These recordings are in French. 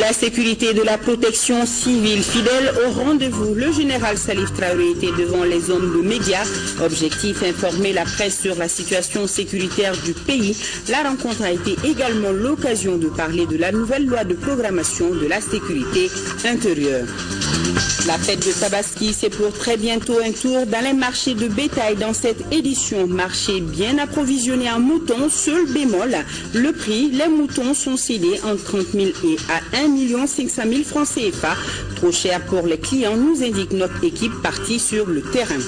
la sécurité et de la protection civile, fidèle au rendez-vous, le général Salif Traoré était devant les hommes de médias. Objectif, informer la presse sur la situation sécuritaire du pays. La rencontre a été également l'occasion de parler de la nouvelle loi de programmation de la sécurité intérieure. La fête de Tabaski, c'est pour très bientôt un tour dans les marchés de bétail. Dans cette édition, marché bien approvisionné en moutons, seul bémol, le prix, les moutons sont cédés entre 30 000 et à 1 500 000 francs CFA. Trop cher pour les clients, nous indique notre équipe partie sur le terrain.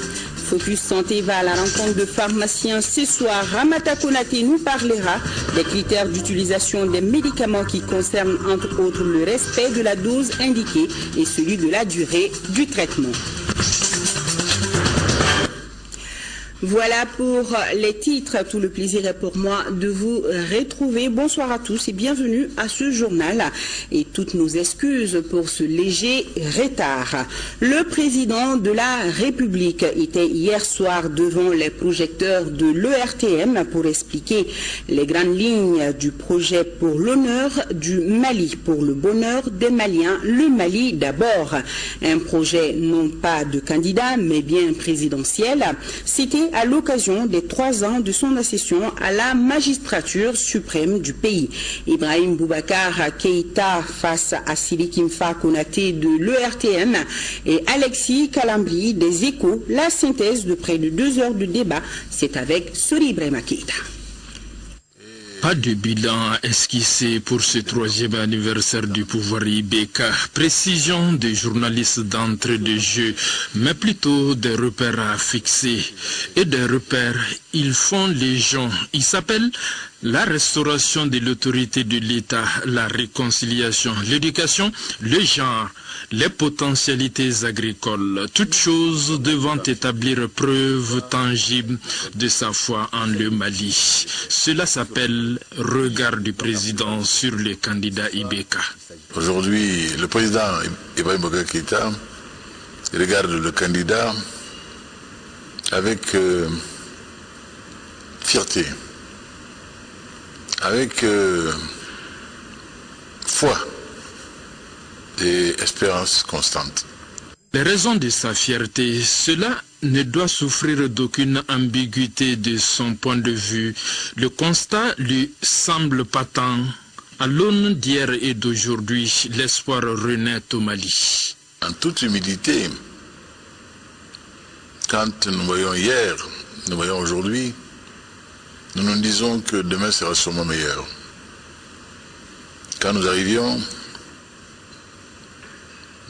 Focus Santé va à la rencontre de pharmaciens ce soir. Ramata Konaté nous parlera des critères d'utilisation des médicaments qui concernent entre autres le respect de la dose indiquée et celui de la durée du traitement. Voilà pour les titres. Tout le plaisir est pour moi de vous retrouver. Bonsoir à tous et bienvenue à ce journal. Et toutes nos excuses pour ce léger retard. Le président de la République était hier soir devant les projecteurs de l'ERTM pour expliquer les grandes lignes du projet pour l'honneur du Mali, pour le bonheur des Maliens. Le Mali d'abord. Un projet non pas de candidat mais bien présidentiel. C'était à l'occasion des 3 ans de son accession à la magistrature suprême du pays. Ibrahim Boubacar Keïta face à Sidi Kimfa Konaté de l'ERTM et Alexis Kalambri des Échos. La synthèse de près de 2 heures de débat, c'est avec Sori Ibrahima Keïta. Pas de bilan esquissé pour ce 3e anniversaire du pouvoir IBK. Précision des journalistes d'entrée de jeu, mais plutôt des repères à fixer. Et des repères, ils font les gens. Ils s'appellent la restauration de l'autorité de l'État, la réconciliation, l'éducation, le genre, les potentialités agricoles, toutes choses devant établir preuve tangible de sa foi en le Mali. Cela s'appelle regard du président sur le candidat IBK. Aujourd'hui, le président Ibrahim Boubacar Keïta regarde le candidat avec fierté, avec foi et espérance constante. Les raisons de sa fierté, cela ne doit souffrir d'aucune ambiguïté de son point de vue. Le constat lui semble patent. À l'aune d'hier et d'aujourd'hui, l'espoir renaît au Mali. En toute humilité, quand nous voyons hier, nous voyons aujourd'hui, nous nous disons que demain sera sûrement meilleur. Quand nous arrivions,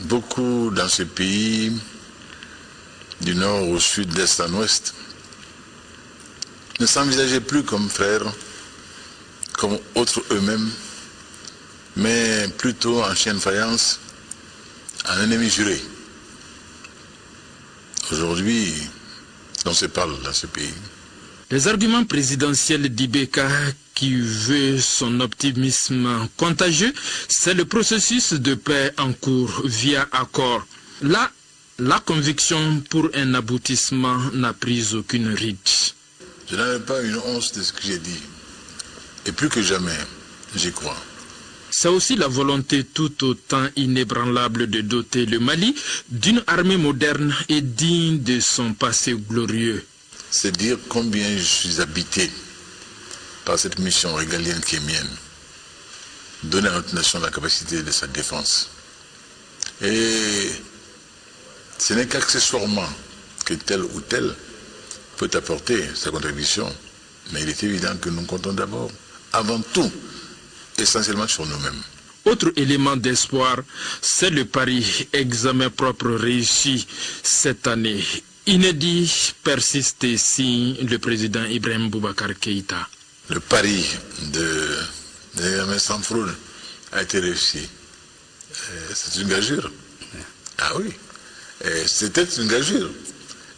beaucoup dans ce pays, du nord au sud, d'est en ouest, ne s'envisageaient plus comme frères, comme autres eux-mêmes, mais plutôt en chien de faïence, en ennemi juré. Aujourd'hui, on se parle dans ce pays. Les arguments présidentiels d'IBK qui veut son optimisme contagieux, c'est le processus de paix en cours via accord. Là, la conviction pour un aboutissement n'a pris aucune ride. Je n'avais pas une once de ce que j'ai dit. Et plus que jamais, j'y crois. C'est aussi la volonté tout autant inébranlable de doter le Mali d'une armée moderne et digne de son passé glorieux. C'est dire combien je suis habité par cette mission régalienne qui est mienne. Donner à notre nation la capacité de sa défense. Et ce n'est qu'accessoirement que tel ou tel peut apporter sa contribution. Mais il est évident que nous comptons d'abord, avant tout, essentiellement sur nous-mêmes. Autre élément d'espoir, c'est le pari examen propre réussi cette année. Inédit persiste ici le président Ibrahim Boubacar Keïta. Le pari de l'examen sans fraude a été réussi. C'est une gageure. Ah oui. C'était une gageure.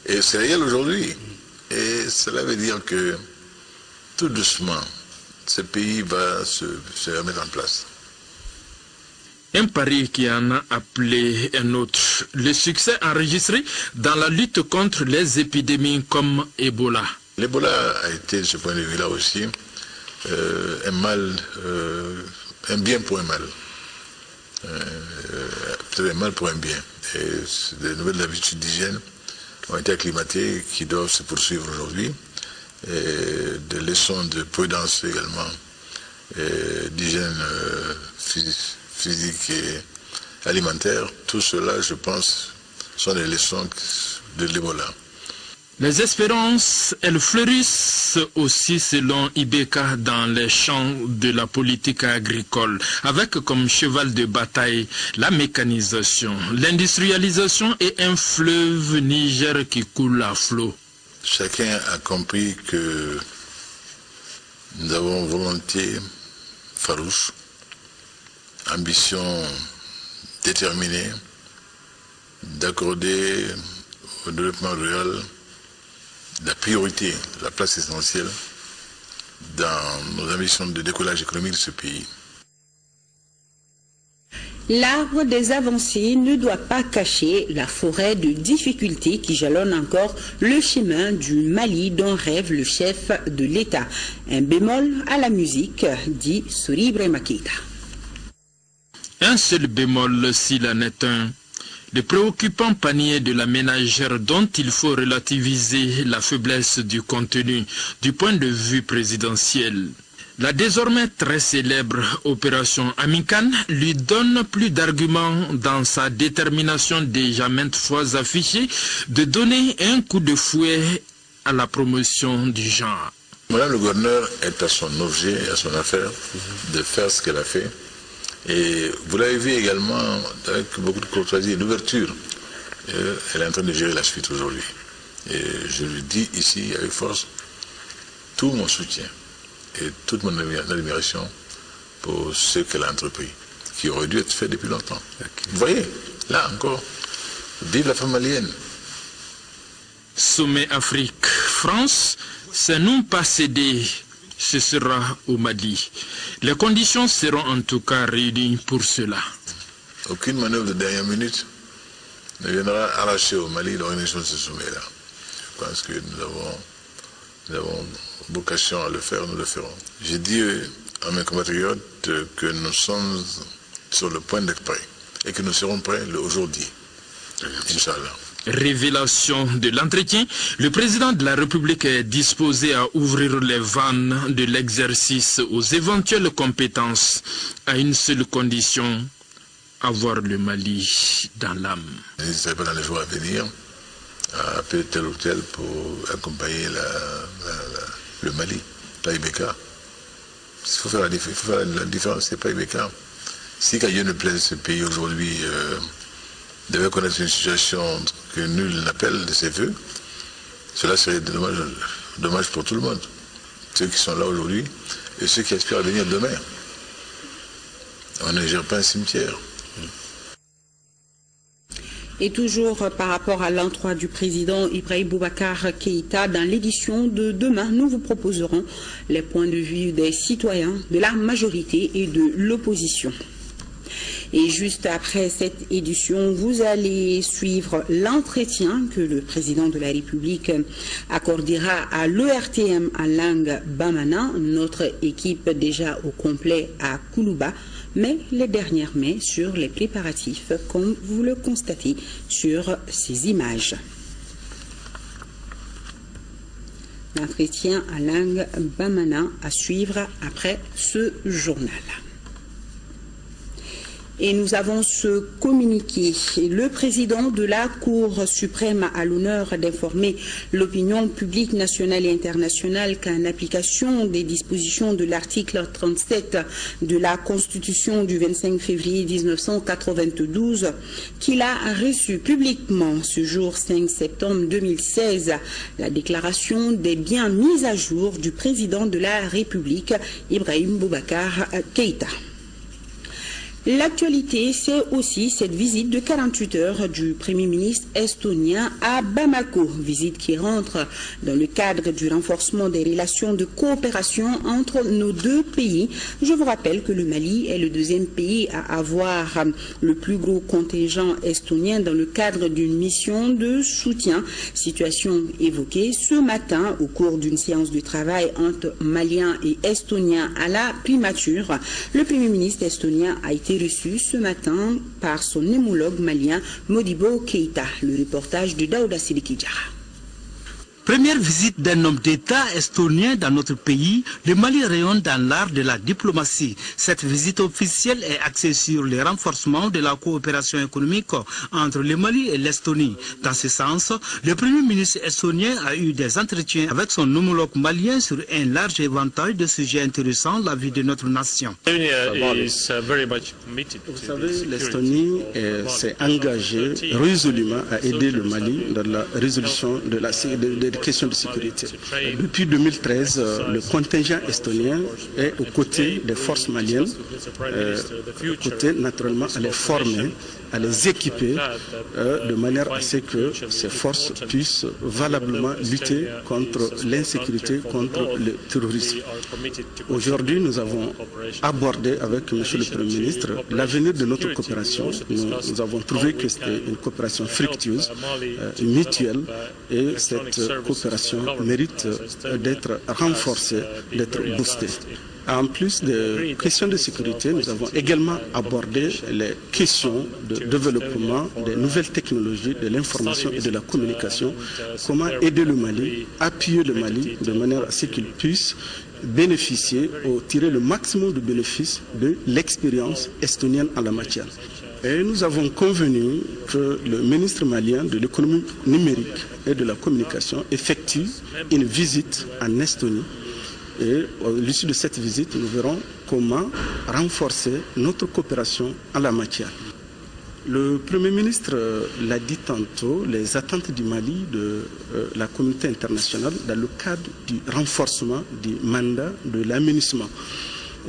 Et c'est réel aujourd'hui. Et cela veut dire que tout doucement, ce pays va se remettre en place. Un pari qui en a appelé un autre. Le succès enregistré dans la lutte contre les épidémies comme Ebola. L'Ebola a été, de ce point de vue-là aussi, un mal, un bien pour un mal. peut-être un mal pour un bien. Et les nouvelles habitudes d'hygiène ont été acclimatées, qui doivent se poursuivre aujourd'hui. Et des leçons de prudence également, d'hygiène physique et alimentaire. Tout cela, je pense, sont des leçons de l'Ebola. Les espérances, elles fleurissent aussi selon Ibeka dans les champs de la politique agricole, avec comme cheval de bataille la mécanisation, l'industrialisation et un fleuve Niger qui coule à flot. Chacun a compris que nous avons volonté farouche, ambition déterminée d'accorder au développement rural la priorité, la place essentielle dans nos ambitions de décollage économique de ce pays. L'arbre des avancées ne doit pas cacher la forêt de difficultés qui jalonne encore le chemin du Mali dont rêve le chef de l'État. Un bémol à la musique, dit Souri Ibrahima Keïta. Un seul bémol s'il en est un. Le préoccupant panier de la ménagère dont il faut relativiser la faiblesse du contenu du point de vue présidentiel. La désormais très célèbre opération Amikane lui donne plus d'arguments dans sa détermination déjà maintes fois affichée de donner un coup de fouet à la promotion du genre. Madame le gouverneur est à son objet, à son affaire de faire ce qu'elle a fait. Et vous l'avez vu également avec beaucoup de courtoisie et d'ouverture. Elle est en train de gérer la suite aujourd'hui. Et je lui dis ici avec force tout mon soutien et toute mon admiration pour ce qu'elle a entrepris, qui aurait dû être fait depuis longtemps. Vous voyez, là encore, vive la femme malienne. Sommet Afrique-France, c'est non pas cédé. Ce sera au Mali. Les conditions seront en tout cas réunies pour cela. Aucune manœuvre de dernière minute ne viendra arracher au Mali l'organisation de ce sommet-là. Je pense que nous avons vocation à le faire, nous le ferons. J'ai dit à mes compatriotes que nous sommes sur le point d'être prêts et que nous serons prêts aujourd'hui. Inch'Allah. Révélation de l'entretien, le président de la République est disposé à ouvrir les vannes de l'exercice aux éventuelles compétences à une seule condition, avoir le Mali dans l'âme. N'hésitez pas dans les jours à venir à appeler tel ou tel pour accompagner le Mali, la Ibeka. Il faut faire la différence, c'est pas Ibeka. Si Dieu ne plaise ce pays aujourd'hui, devait connaître une situation que nul n'appelle de ses voeux, cela serait dommage pour tout le monde. Ceux qui sont là aujourd'hui et ceux qui aspirent à venir demain. On ne gère pas un cimetière. Et toujours par rapport à l'endroit du président Ibrahim Boubacar Keïta, dans l'édition de demain, nous vous proposerons les points de vue des citoyens, de la majorité et de l'opposition. Et juste après cette édition, vous allez suivre l'entretien que le président de la République accordera à l'ERTM en langue bamana, notre équipe déjà au complet à Koulouba, mais les dernières mains sur les préparatifs, comme vous le constatez sur ces images. L'entretien en langue bamana à suivre après ce journal. Et nous avons ce communiqué. Le président de la Cour suprême a l'honneur d'informer l'opinion publique nationale et internationale qu'en application des dispositions de l'article 37 de la Constitution du 25 février 1992, qu'il a reçu publiquement ce jour 5 septembre 2016 la déclaration des biens mis à jour du président de la République, Ibrahim Boubacar Keïta. L'actualité, c'est aussi cette visite de 48 heures du Premier ministre estonien à Bamako, visite qui rentre dans le cadre du renforcement des relations de coopération entre nos deux pays. Je vous rappelle que le Mali est le deuxième pays à avoir le plus gros contingent estonien dans le cadre d'une mission de soutien, situation évoquée ce matin au cours d'une séance de travail entre Maliens et Estoniens à la primature. Le Premier ministre estonien a été été reçu ce matin par son homologue malien Modibo Keïta. Le reportage de Daouda Sidiki Diarra. Première visite d'un homme d'État estonien dans notre pays, le Mali rayonne dans l'art de la diplomatie. Cette visite officielle est axée sur le renforcement de la coopération économique entre le Mali et l'Estonie. Dans ce sens, le Premier ministre estonien a eu des entretiens avec son homologue malien sur un large éventail de sujets intéressant la vie de notre nation. Vous savez, l'Estonie s'est engagée résolument à aider le Mali dans la résolution des questions de sécurité. Depuis 2013, le contingent estonien est aux côtés des forces maliennes, aux côtés naturellement à les former, à les équiper de manière à ce que ces forces puissent valablement lutter contre l'insécurité, contre le terrorisme. Aujourd'hui, nous avons abordé avec M. le Premier ministre l'avenir de notre coopération. Nous avons trouvé que c'était une coopération fructueuse, mutuelle, et cette coopération mérite d'être renforcée, d'être boostée. En plus des questions de sécurité, nous avons également abordé les questions de développement des nouvelles technologies, de l'information et de la communication. Comment aider le Mali, appuyer le Mali de manière à ce qu'il puisse bénéficier ou tirer le maximum de bénéfices de l'expérience estonienne en la matière. Et nous avons convenu que le ministre malien de l'économie numérique et de la communication effectue une visite en Estonie. Et à l'issue de cette visite, nous verrons comment renforcer notre coopération en la matière. Le Premier ministre l'a dit tantôt, les attentes du Mali de la communauté internationale dans le cadre du renforcement du mandat de l'aménagement.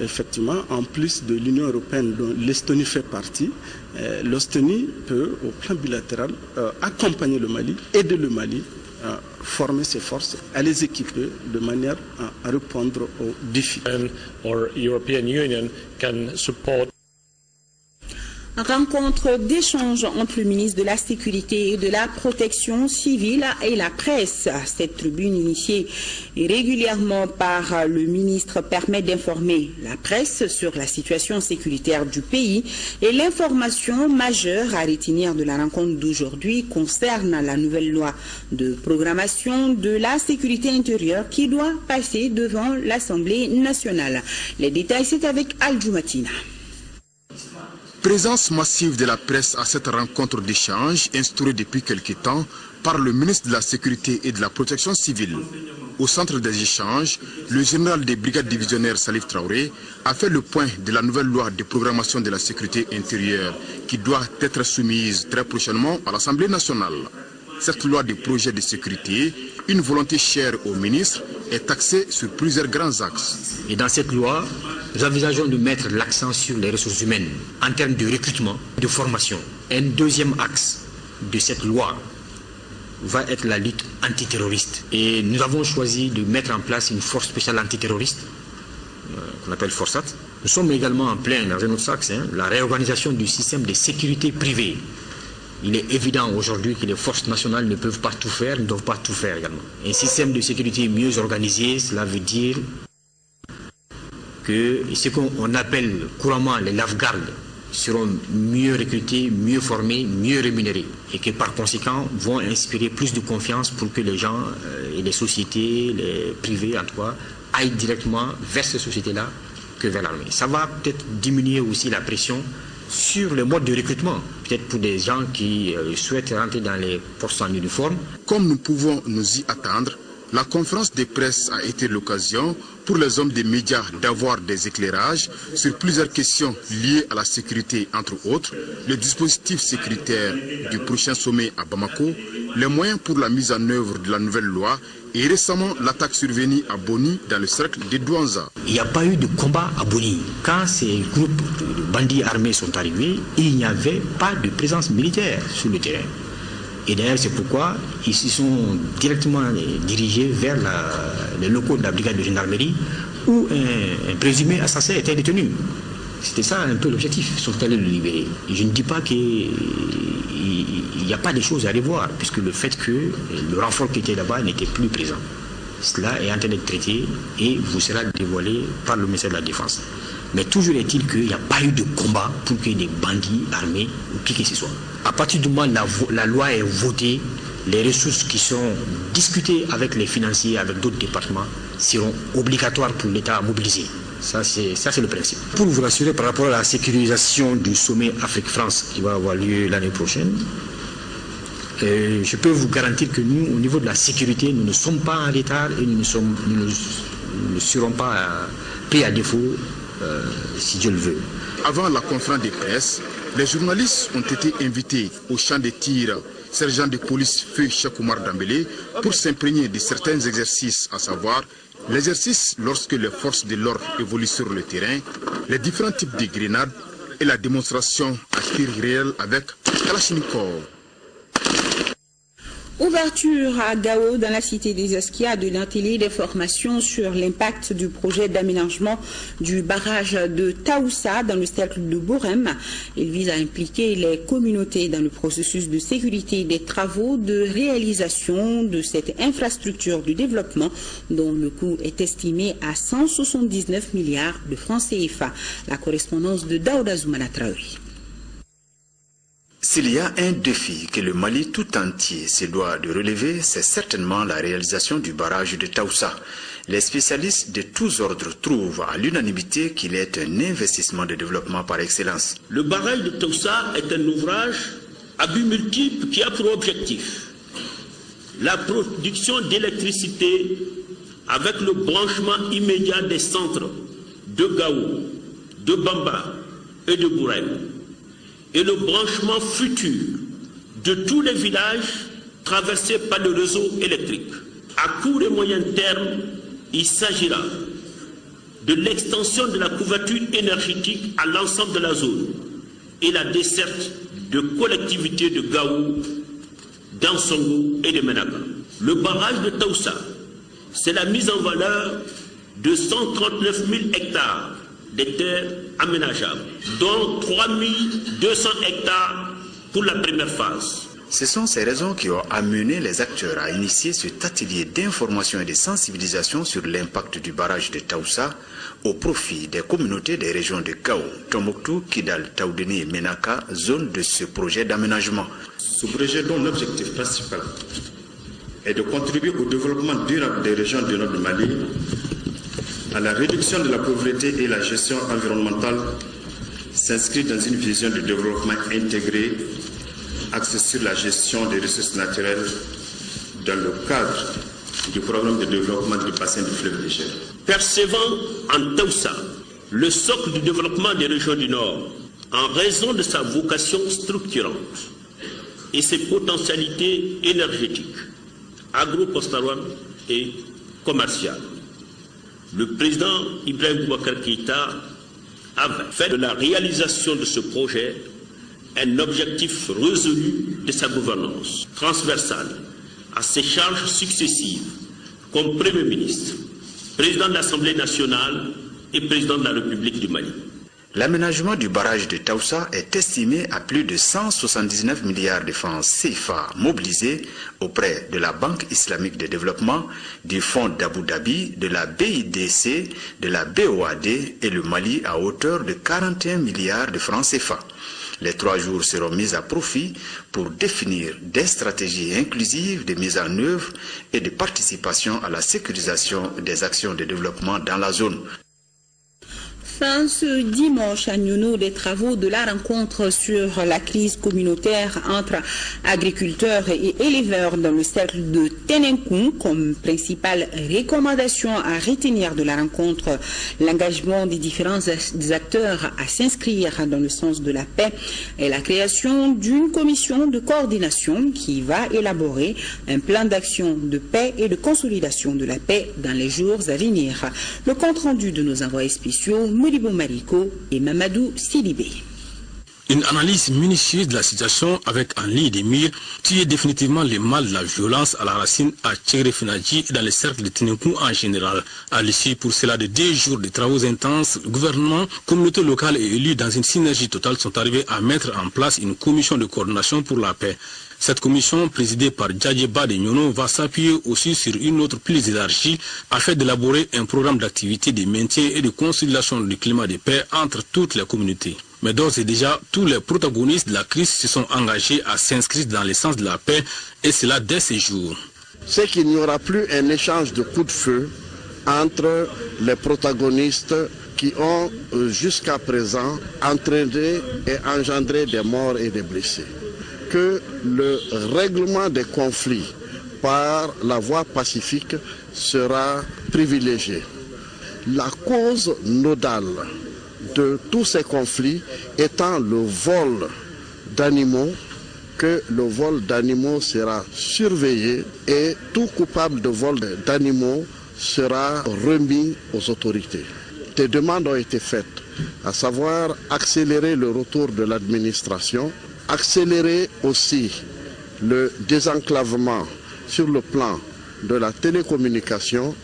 Effectivement, en plus de l'Union européenne dont l'Estonie fait partie, l'Estonie peut, au plan bilatéral, accompagner le Mali, aider le Mali à former ses forces, à les équiper de manière à répondre aux défis. Rencontre d'échange entre le ministre de la Sécurité et de la Protection civile et la presse. Cette tribune initiée régulièrement par le ministre permet d'informer la presse sur la situation sécuritaire du pays, et l'information majeure à retenir de la rencontre d'aujourd'hui concerne la nouvelle loi de programmation de la sécurité intérieure qui doit passer devant l'Assemblée nationale. Les détails, c'est avec Al-Jumatina. Présence massive de la presse à cette rencontre d'échange instaurée depuis quelque temps par le ministre de la Sécurité et de la Protection civile. Au centre des échanges, le général des brigades divisionnaires Salif Traoré a fait le point de la nouvelle loi de programmation de la sécurité intérieure qui doit être soumise très prochainement à l'Assemblée nationale. Cette loi de projet de sécurité, une volonté chère au ministre, est axée sur plusieurs grands axes. Et dans cette loi, nous envisageons de mettre l'accent sur les ressources humaines en termes de recrutement, de formation. Un deuxième axe de cette loi va être la lutte antiterroriste. Et nous avons choisi de mettre en place une force spéciale antiterroriste, qu'on appelle Forsat. Nous sommes également en plein dans un autre axe, la réorganisation du système de sécurité privée. Il est évident aujourd'hui que les forces nationales ne peuvent pas tout faire, ne doivent pas tout faire également. Un système de sécurité mieux organisé, cela veut dire que ce qu'on appelle couramment les lave-gardes seront mieux recrutés, mieux formés, mieux rémunérés, et que par conséquent vont inspirer plus de confiance pour que les gens et les sociétés, les privés en tout cas, aillent directement vers ces sociétés-là que vers l'armée. Ça va peut-être diminuer aussi la pression sur le mode de recrutement, peut-être pour des gens qui souhaitent rentrer dans les postes en uniforme. Comme nous pouvons nous y attendre, la conférence de presse a été l'occasion pour les hommes des médias d'avoir des éclairages sur plusieurs questions liées à la sécurité, entre autres, le dispositif sécuritaire du prochain sommet à Bamako, les moyens pour la mise en œuvre de la nouvelle loi et récemment l'attaque survenue à Boni dans le cercle de Douanza. Il n'y a pas eu de combat à Boni. Quand ces groupes de bandits armés sont arrivés, il n'y avait pas de présence militaire sur le terrain. Et d'ailleurs, c'est pourquoi ils se sont directement dirigés vers les locaux de la brigade de gendarmerie où un présumé assassin était détenu. C'était ça un peu l'objectif, ils sont allés le libérer. Et je ne dis pas qu'il n'y a pas des choses à revoir, puisque le fait que le renfort qui était là-bas n'était plus présent. Cela est en train d'être traité et vous sera dévoilé par le ministère de la Défense. Mais toujours est-il qu'il n'y a pas eu de combat pour que des bandits armés ou qui que ce soit. À partir du moment où la loi est votée, les ressources qui seront discutées avec les financiers, avec d'autres départements, seront obligatoires pour l'État à mobiliser. Ça, c'est le principe. Pour vous rassurer par rapport à la sécurisation du sommet Afrique-France qui va avoir lieu l'année prochaine, je peux vous garantir que nous, au niveau de la sécurité, nous ne sommes pas en retard et nous ne serons pas pris à défaut si Dieu le veut. Avant la conférence de presse, les journalistes ont été invités au champ de tir sergent de police Feu Cheikh Oumar Dambélé pour s'imprégner de certains exercices, à savoir l'exercice lorsque les forces de l'ordre évoluent sur le terrain, les différents types de grenades et la démonstration à tir réel avec Kalachnikov. Ouverture à Gao, dans la cité des Esquia, de l'atelier de formation sur l'impact du projet d'aménagement du barrage de Taoussa dans le cercle de Bourem. Il vise à impliquer les communautés dans le processus de sécurité des travaux de réalisation de cette infrastructure de développement dont le coût est estimé à 179 milliards de francs CFA. La correspondance de Daouda Zoumana Traoré. S'il y a un défi que le Mali tout entier se doit de relever, c'est certainement la réalisation du barrage de Taoussa. Les spécialistes de tous ordres trouvent à l'unanimité qu'il est un investissement de développement par excellence. Le barrage de Taoussa est un ouvrage à but multiple qui a pour objectif la production d'électricité avec le branchement immédiat des centres de Gao, de Bamba et de Bourem, et le branchement futur de tous les villages traversés par le réseau électrique. À court et moyen terme, il s'agira de l'extension de la couverture énergétique à l'ensemble de la zone et la desserte de collectivités de Gao, d'Ansongo et de Menaka. Le barrage de Taoussa, c'est la mise en valeur de 139 000 hectares de terres aménageables, dont 3 200 hectares pour la première phase. Ce sont ces raisons qui ont amené les acteurs à initier cet atelier d'information et de sensibilisation sur l'impact du barrage de Taoussa au profit des communautés des régions de Gao, Tombouctou, Kidal, Taoudeni et Menaka, zone de ce projet d'aménagement. Ce projet dont l'objectif principal est de contribuer au développement durable des régions du nord du Mali, à la réduction de la pauvreté et la gestion environnementale, s'inscrit dans une vision de développement intégré axée sur la gestion des ressources naturelles dans le cadre du programme de développement du bassin du fleuve Niger. Percevant en Taoussa le socle du développement des régions du Nord en raison de sa vocation structurante et ses potentialités énergétiques, agro-pastorales et commerciales, le président Ibrahim Boubacar Keïta a fait de la réalisation de ce projet un objectif résolu de sa gouvernance transversale à ses charges successives comme Premier ministre, président de l'Assemblée nationale et président de la République du Mali. L'aménagement du barrage de Taoussa est estimé à plus de 179 milliards de francs CFA mobilisés auprès de la Banque islamique de développement, du Fonds d'Abu Dhabi, de la BIDC, de la BOAD et le Mali à hauteur de 41 milliards de francs CFA. Les 3 jours seront mis à profit pour définir des stratégies inclusives de mise en œuvre et de participation à la sécurisation des actions de développement dans la zone. Fin ce dimanche à Nyono des travaux de la rencontre sur la crise communautaire entre agriculteurs et éleveurs dans le cercle de Tenenkoun. Comme principale recommandation à retenir de la rencontre, l'engagement des différents acteurs à s'inscrire dans le sens de la paix et la création d'une commission de coordination qui va élaborer un plan d'action de paix et de consolidation de la paix dans les jours à venir. Le compte rendu de nos envoyés spéciaux Modibo Mariko et Mamadou Sidibé. Une analyse minutieuse de la situation avec en ligne des mires tuer définitivement le mal de la violence à la racine à Tchégré-Finadji et dans les cercles de Ténékou en général. À l'issue pour cela de 2 jours de travaux intenses, le gouvernement, communauté locale et élus dans une synergie totale sont arrivés à mettre en place une commission de coordination pour la paix. Cette commission, présidée par Djadjeba de Nyono, va s'appuyer aussi sur une autre plus élargie afin d'élaborer un programme d'activité de maintien et de consolidation du climat de paix entre toutes les communautés. Mais d'ores et déjà, tous les protagonistes de la crise se sont engagés à s'inscrire dans l'essence de la paix, et cela dès ces jours. C'est qu'il n'y aura plus un échange de coups de feu entre les protagonistes qui ont jusqu'à présent entraîné et engendré des morts et des blessés. Que le règlement des conflits par la voie pacifique sera privilégié. La cause nodale de tous ces conflits étant le vol d'animaux, que le vol d'animaux sera surveillé et tout coupable de vol d'animaux sera remis aux autorités. Des demandes ont été faites, à savoir accélérer le retour de l'administration, accélérer aussi le désenclavement sur le plan de la télécommunication.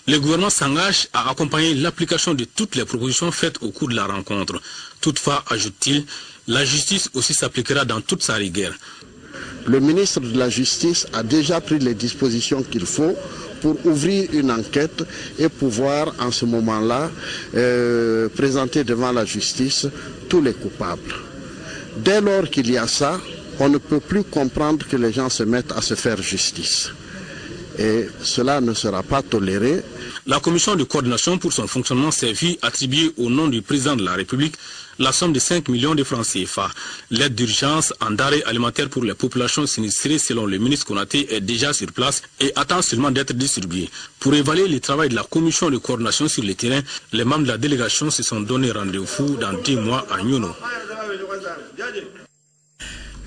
Le gouvernement s'engage à accompagner l'application de toutes les propositions faites au cours de la rencontre. Toutefois, ajoute-t-il, la justice aussi s'appliquera dans toute sa rigueur. Le ministre de la Justice a déjà pris les dispositions qu'il faut pour ouvrir une enquête et pouvoir en ce moment-là présenter devant la justice tous les coupables. Dès lors qu'il y a ça, on ne peut plus comprendre que les gens se mettent à se faire justice. Et cela ne sera pas toléré. La commission de coordination pour son fonctionnement s'est vue attribuer au nom du président de la République la somme de 5 millions de francs CFA. L'aide d'urgence en denrées alimentaires pour les populations sinistrées selon le ministre Konaté est déjà sur place et attend seulement d'être distribuée. Pour évaluer le travail de la commission de coordination sur le terrain, les membres de la délégation se sont donné rendez-vous dans 2 mois à Nyono.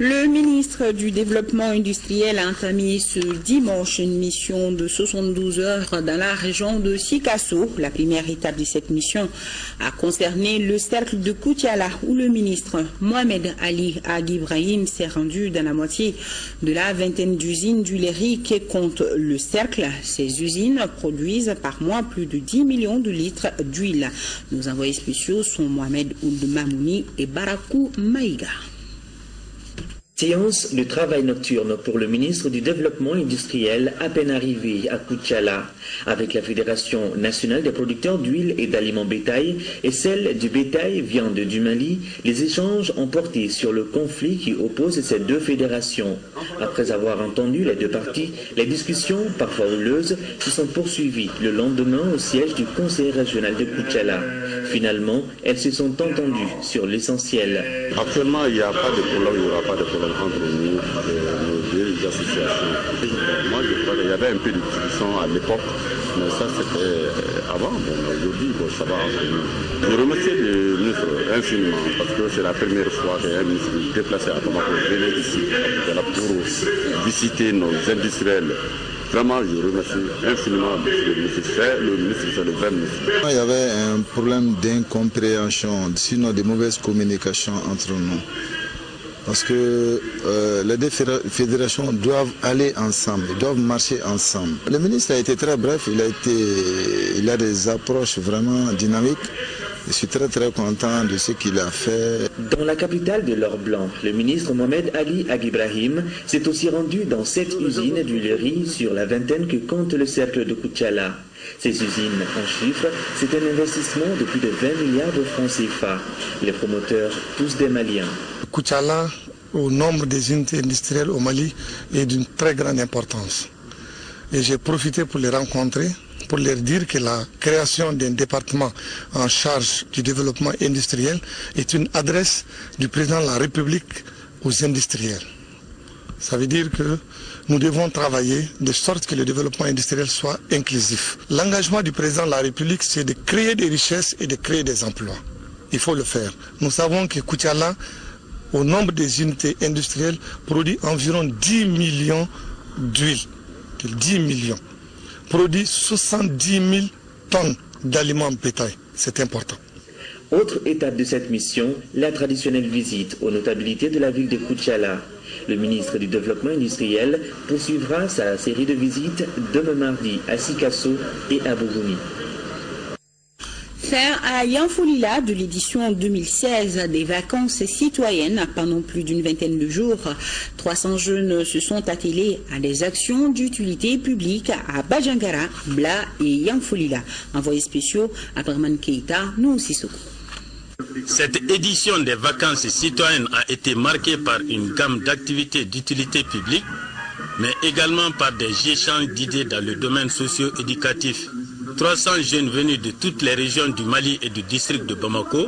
Le ministre du Développement industriel a entamé ce dimanche une mission de 72 heures dans la région de Sikasso. La première étape de cette mission a concerné le cercle de Koutiala où le ministre Mohamed Ali Ag-Ibrahim s'est rendu dans la moitié de la vingtaine d'usines d'huileries qui compte le cercle. Ces usines produisent par mois plus de 10 millions de litres d'huile. Nos envoyés spéciaux sont Mohamed Ould Mamouni et Barakou Maïga. Séance de travail nocturne pour le ministre du Développement industriel à peine arrivé à Koutiala. Avec la Fédération nationale des producteurs d'huile et d'aliments bétail et celle du bétail viande du Mali, les échanges ont porté sur le conflit qui oppose ces deux fédérations. Après avoir entendu les deux parties, les discussions, parfois houleuses, se sont poursuivies le lendemain au siège du conseil régional de Koutiala. Finalement, elles se sont entendues sur l'essentiel. Actuellement, il n'y a pas de problème, il n'y aura pas de problème entre nous, nos deux associations. Moi, je crois qu'il y avait un peu de discussion à l'époque, mais ça c'était avant. Bon, aujourd'hui, ça va entre nous. Je remercie le ministre infiniment parce que c'est la première fois qu'un ministre déplacé à Bamako venait ici pour visiter nos industriels. Vraiment, je remercie infiniment le ministre. Le ministre, c'est le vrai ministre. Il y avait un problème d'incompréhension, sinon de mauvaise communication entre nous. Parce que les deux fédérations doivent aller ensemble, doivent marcher ensemble. Le ministre a été très bref, il a des approches vraiment dynamiques. Je suis très content de ce qu'il a fait. Dans la capitale de l'or blanc, le ministre Mohamed Ali Ag-Ibrahim s'est aussi rendu dans 7 usines d'huileries sur la vingtaine que compte le cercle de Koutiala. Ces usines, en chiffres, c'est un investissement de plus de 20 milliards de francs CFA. Les promoteurs, tous des Maliens. Koutiala, au nombre des unités industrielles au Mali, est d'une très grande importance. Et j'ai profité pour les rencontrer, pour leur dire que la création d'un département en charge du développement industriel est une adresse du président de la République aux industriels. Ça veut dire que nous devons travailler de sorte que le développement industriel soit inclusif. L'engagement du président de la République, c'est de créer des richesses et de créer des emplois. Il faut le faire. Nous savons que Koutiala, au nombre des unités industrielles, produit environ 10 millions d'huile. 10 millions. Produit 70 000 tonnes d'aliments bétail. C'est important. Autre étape de cette mission, la traditionnelle visite aux notabilités de la ville de Koutiala. Le ministre du Développement industriel poursuivra sa série de visites demain mardi à Sikasso et à Bougoumi. Fin à Yanfolila de l'édition 2016 des vacances citoyennes pendant plus d'une vingtaine de jours. 300 jeunes se sont attelés à des actions d'utilité publique à Bajangara, Bla et Yanfolila. Envoyés spéciaux Abraman Keita, nous Sissoko. Cette édition des vacances citoyennes a été marquée par une gamme d'activités d'utilité publique, mais également par des échanges d'idées dans le domaine socio-éducatif. 300 jeunes venus de toutes les régions du Mali et du district de Bamako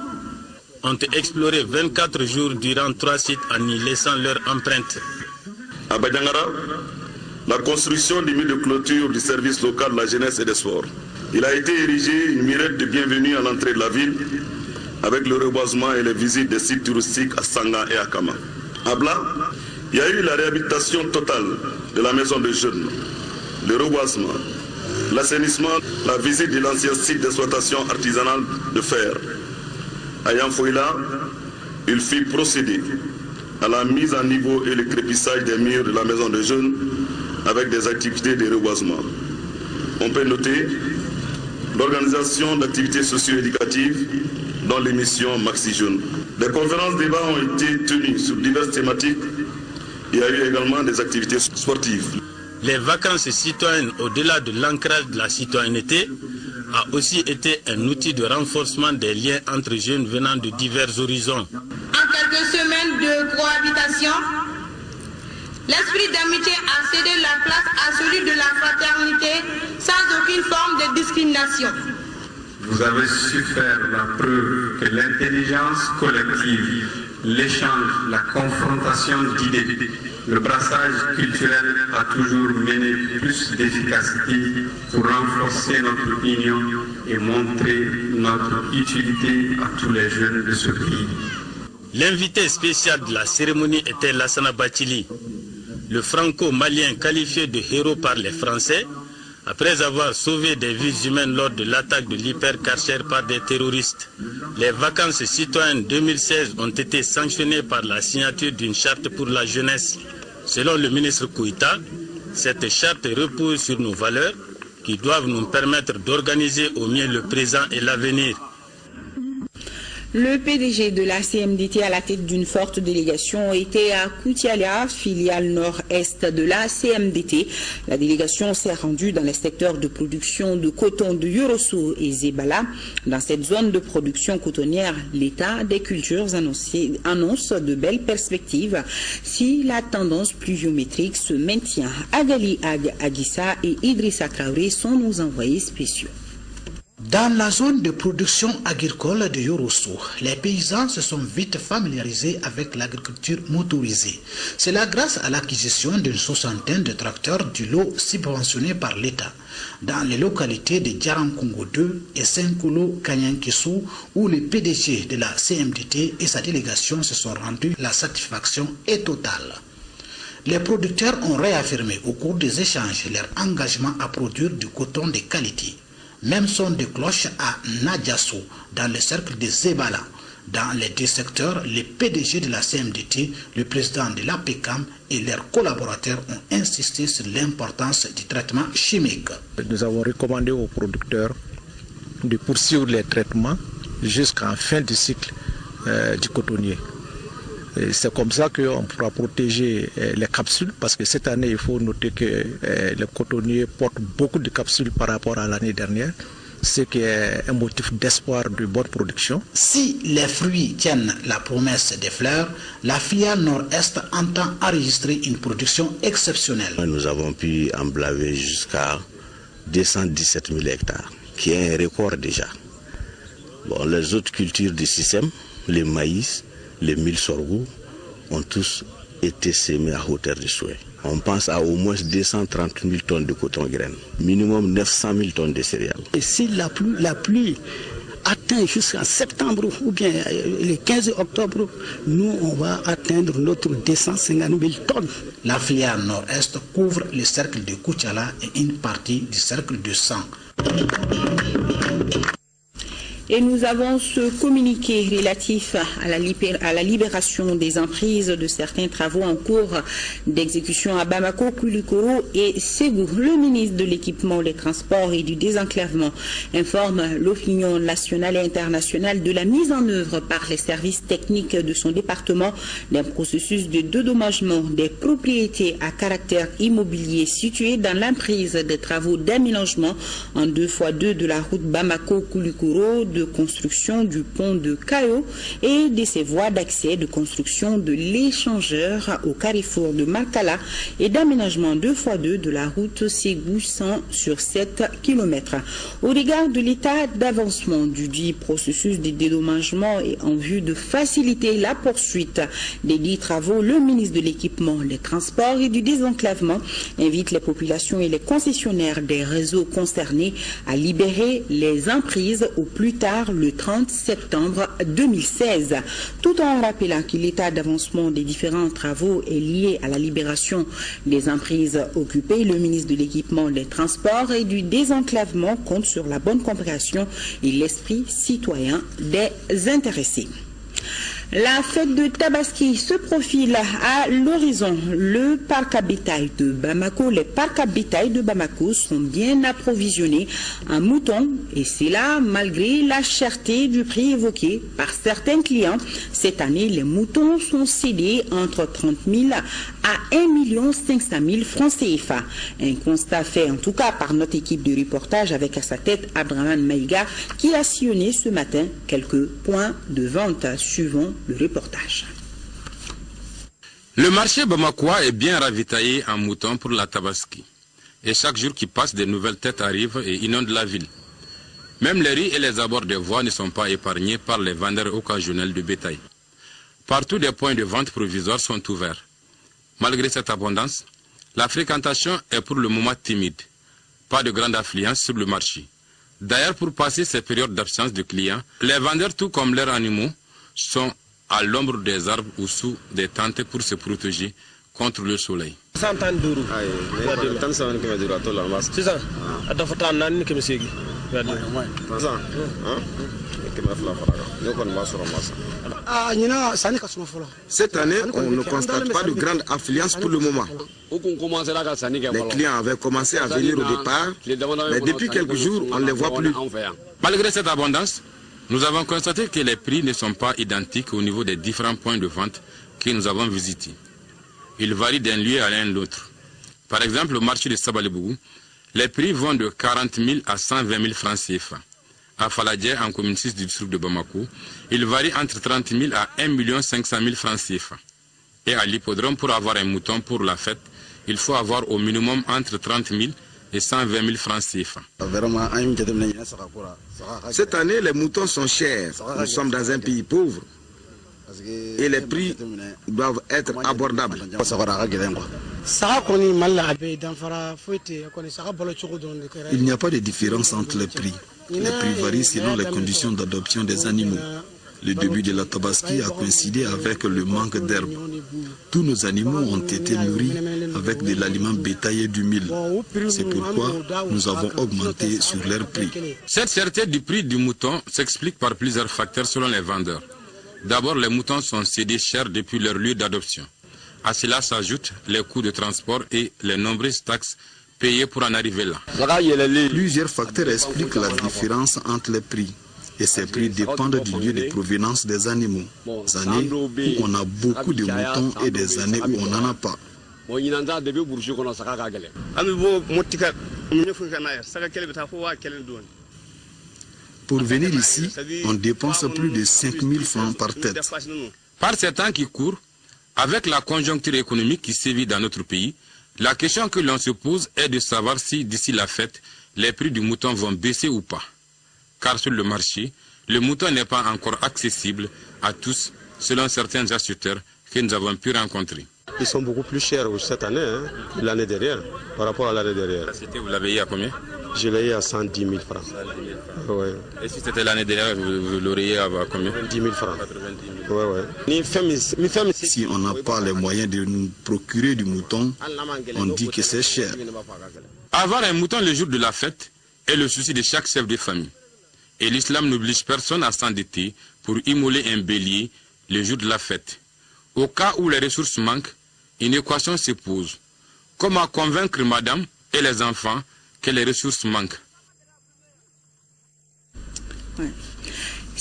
ont exploré 24 jours durant 3 sites en y laissant leur empreinte. À Badiangara, la construction du mur de clôture du service local de la jeunesse et des sports. Il a été érigé une murette de bienvenue à l'entrée de la ville avec le reboisement et les visites des sites touristiques à Sanga et à Kama. À Bla, il y a eu la réhabilitation totale de la maison de jeunes, le reboisement, l'assainissement, la visite de l'ancien site d'exploitation artisanale de fer. À Yanfolila, il fut procédé à la mise à niveau et le crépissage des murs de la maison de jeunes avec des activités de reboisement. On peut noter l'organisation d'activités socio-éducatives dans l'émission Maxi Jeunes. Des conférences débats ont été tenues sur diverses thématiques. Il y a eu également des activités sportives. Les vacances citoyennes, au-delà de l'ancrage de la citoyenneté, a aussi été un outil de renforcement des liens entre jeunes venant de divers horizons. En quelques semaines de cohabitation, l'esprit d'amitié a cédé la place à celui de la fraternité sans aucune forme de discrimination. Vous avez su faire la preuve que l'intelligence collective, l'échange, la confrontation d'idées, le brassage culturel a toujours mené plus d'efficacité pour renforcer notre union et montrer notre utilité à tous les jeunes de ce pays. L'invité spécial de la cérémonie était Lassana Bathily, le franco-malien qualifié de héros par les Français, après avoir sauvé des vies humaines lors de l'attaque de l'hypercarcère par des terroristes. Les vacances citoyennes 2016 ont été sanctionnées par la signature d'une charte pour la jeunesse. Selon le ministre Koïta, cette charte repose sur nos valeurs qui doivent nous permettre d'organiser au mieux le présent et l'avenir. Le PDG de la CMDT à la tête d'une forte délégation était à Koutiala, filiale nord-est de la CMDT. La délégation s'est rendue dans les secteurs de production de coton de Yorosso et Zebala. Dans cette zone de production cotonnière, l'État des cultures annonce de belles perspectives si la tendance pluviométrique se maintient. Agali Agissa et Idrissa Traoré sont nos envoyés spéciaux. Dans la zone de production agricole de Yorosso, les paysans se sont vite familiarisés avec l'agriculture motorisée. C'est là grâce à l'acquisition d'une soixantaine de tracteurs du lot subventionné par l'État. Dans les localités de Djarankongo 2 et Saint-Kolo Kanyankissou, où le PDG de la CMDT et sa délégation se sont rendus, la satisfaction est totale. Les producteurs ont réaffirmé au cours des échanges leur engagement à produire du coton de qualité. Même son de cloche à Nadjassou, dans le cercle de Zebala. Dans les deux secteurs, les PDG de la CMDT, le président de l'APECAM et leurs collaborateurs ont insisté sur l'importance du traitement chimique. Nous avons recommandé aux producteurs de poursuivre les traitements jusqu'en fin du cycle du cotonnier. C'est comme ça qu'on pourra protéger les capsules, parce que cette année, il faut noter que le cotonnier porte beaucoup de capsules par rapport à l'année dernière, ce qui est un motif d'espoir de bonne production. Si les fruits tiennent la promesse des fleurs, la filiale nord-est entend enregistrer une production exceptionnelle. Nous avons pu emblaver jusqu'à 217 000 hectares, qui est un record déjà. Bon, les autres cultures du système, les maïs, les mille sorgho ont tous été sémés à hauteur de souhait. On pense à au moins 230 000 tonnes de coton graines, minimum 900 000 tonnes de céréales. Et si la pluie atteint jusqu'à septembre ou bien le 15 octobre, nous on va atteindre notre 250 000 tonnes. La filière nord-est couvre le cercle de Koutiala et une partie du cercle de Sang. Et nous avons ce communiqué relatif à la libération des emprises de certains travaux en cours d'exécution à Bamako, Koulikoro et Ségou. Le ministre de l'Équipement, des Transports et du Désenclavement informe l'opinion nationale et internationale de la mise en œuvre par les services techniques de son département d'un processus de dédommagement des propriétés à caractère immobilier situées dans l'emprise des travaux d'aménagement en 2x2 de la route Bamako-Koulikoro, de construction du pont de Kayo et de ses voies d'accès de construction de l'échangeur au carrefour de Markala et d'aménagement 2x2 de la route Ségou 100 sur 7 km. Au regard de l'état d'avancement du dit processus de dédommagement et en vue de faciliter la poursuite des dits travaux, le ministre de l'Équipement, des Transports et du Désenclavement invite les populations et les concessionnaires des réseaux concernés à libérer les emprises au plus tard le 30 septembre 2016. Tout en rappelant que l'état d'avancement des différents travaux est lié à la libération des emprises occupées, le ministre de l'Équipement, des Transports et du Désenclavement compte sur la bonne compréhension et l'esprit citoyen des intéressés. La fête de Tabaski se profile à l'horizon. Le parc à bétail de Bamako, les parcs à bétail de Bamako sont bien approvisionnés en moutons et c'est là malgré la cherté du prix évoqué par certains clients. Cette année, les moutons sont cédés entre 30 000 à 1 500 000 francs CFA. Un constat fait en tout cas par notre équipe de reportage avec à sa tête Abdraman Maïga qui a sillonné ce matin quelques points de vente suivant le reportage. Le marché bamakois est bien ravitaillé en moutons pour la Tabaski. Et chaque jour qui passe, de nouvelles têtes arrivent et inondent la ville. Même les rues et les abords des voies ne sont pas épargnés par les vendeurs occasionnels de bétail. Partout, des points de vente provisoires sont ouverts. Malgré cette abondance, la fréquentation est pour le moment timide. Pas de grande affluence sur le marché. D'ailleurs, pour passer ces périodes d'absence de clients, les vendeurs, tout comme leurs animaux, sont à l'ombre des arbres ou sous des tentes pour se protéger contre le soleil. Cette année, on ne constate pas de grande affluence pour le moment. Les clients avaient commencé à venir au départ, mais depuis quelques jours, on ne les voit plus. Malgré cette abondance, nous avons constaté que les prix ne sont pas identiques au niveau des différents points de vente que nous avons visités. Ils varient d'un lieu à l'autre. Par exemple, au marché de Sabalebougou, les prix vont de 40 000 à 120 000 francs CFA. À Faladje, en commune 6 du district de Bamako, ils varient entre 30 000 à 1 500 000 francs CFA. Et à l'hippodrome, pour avoir un mouton pour la fête, il faut avoir au minimum entre 30 000 et 120 000 francs CFA. Cette année, les moutons sont chers. Nous sommes dans un pays pauvre et les prix doivent être abordables. Il n'y a pas de différence entre les prix. Les prix varient selon les conditions d'adoption des animaux. Le début de la Tabaski a coïncidé avec le manque d'herbe. Tous nos animaux ont été nourris avec de l'aliment bétail et du mil. C'est pourquoi nous avons augmenté sur leur prix. Cette cherté du prix du mouton s'explique par plusieurs facteurs selon les vendeurs. D'abord, les moutons sont cédés chers depuis leur lieu d'adoption. À cela s'ajoutent les coûts de transport et les nombreuses taxes payées pour en arriver là. Plusieurs facteurs expliquent la différence entre les prix. Et ces prix dépendent du lieu de provenance des animaux. Des années où on a beaucoup de moutons et des années où on n'en a pas. Pour venir ici, on dépense plus de 5 000 francs par tête. Par ces temps qui courent, avec la conjoncture économique qui sévit dans notre pays, la question que l'on se pose est de savoir si d'ici la fête, les prix du mouton vont baisser ou pas. Car sur le marché, le mouton n'est pas encore accessible à tous, selon certains acheteurs que nous avons pu rencontrer. Ils sont beaucoup plus chers cette année, l'année dernière, par rapport à l'année dernière. Vous l'avez eu à combien? Je l'ai eu à 110 000 francs. Ouais. Et si c'était l'année dernière, vous l'auriez à combien? 10 000 francs. Ouais. Si on n'a pas les moyens de nous procurer du mouton, on dit que c'est cher. Avoir un mouton le jour de la fête est le souci de chaque chef de famille. Et l'islam n'oblige personne à s'endetter pour immoler un bélier le jour de la fête. Au cas où les ressources manquent, une équation se pose. Comment convaincre madame et les enfants que les ressources manquent?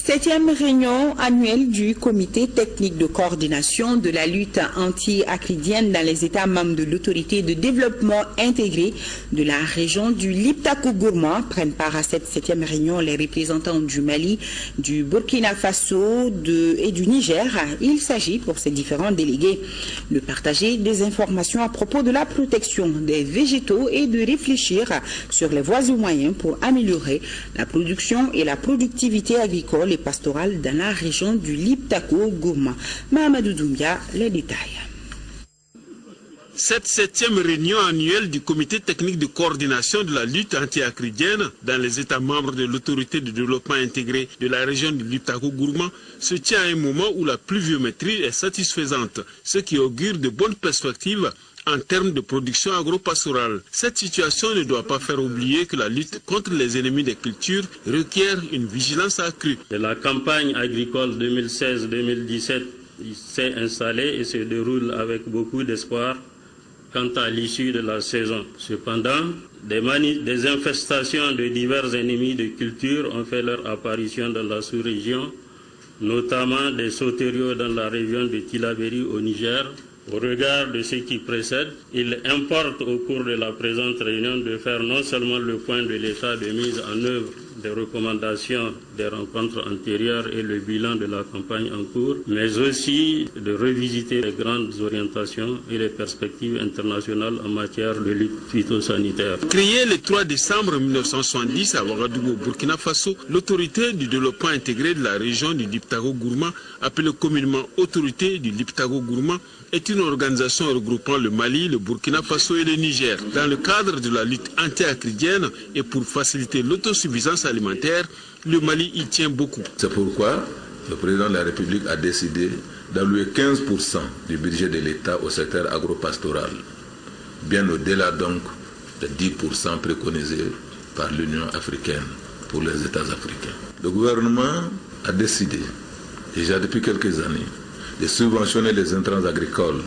7e réunion annuelle du comité technique de coordination de la lutte anti-acridienne dans les États membres de l'autorité de développement intégré de la région du Liptako-Gourma. Prennent part à cette 7e réunion les représentants du Mali, du Burkina Faso et du Niger. Il s'agit pour ces différents délégués de partager des informations à propos de la protection des végétaux et de réfléchir sur les voies et moyens pour améliorer la production et la productivité agricole et pastorale dans la région du Liptako-Gourma. Mahamadou Doumbia, les détails. Cette 7e réunion annuelle du comité technique de coordination de la lutte anti-acridienne dans les États membres de l'autorité de développement intégré de la région du Liptako-Gourma se tient à un moment où la pluviométrie est satisfaisante, ce qui augure de bonnes perspectives en termes de production agro-pastorale. Cette situation ne doit pas faire oublier que la lutte contre les ennemis des cultures requiert une vigilance accrue. La campagne agricole 2016-2017 s'est installée et se déroule avec beaucoup d'espoir quant à l'issue de la saison. Cependant, des infestations de divers ennemis de culture ont fait leur apparition dans la sous-région, notamment des sauteriaux dans la région de Tillabéri au Niger. Au regard de ce qui précède, il importe au cours de la présente réunion de faire non seulement le point de l'état de mise en œuvre des recommandations des rencontres antérieures et le bilan de la campagne en cours, mais aussi de revisiter les grandes orientations et les perspectives internationales en matière de lutte phytosanitaire. Créée le 3 décembre 1970 à Ouagadougou, Burkina Faso, l'autorité du développement intégré de la région du Liptako-Gourma, appelée communément Autorité du Liptako-Gourma, est une organisation regroupant le Mali, le Burkina Faso et le Niger. Dans le cadre de la lutte anti-acridienne et pour faciliter l'autosuffisance alimentaire, le Mali y tient beaucoup. C'est pourquoi le président de la République a décidé d'allouer 15% du budget de l'État au secteur agropastoral, bien au-delà donc des 10% préconisés par l'Union africaine pour les États africains. Le gouvernement a décidé, déjà depuis quelques années, de subventionner les intrants agricoles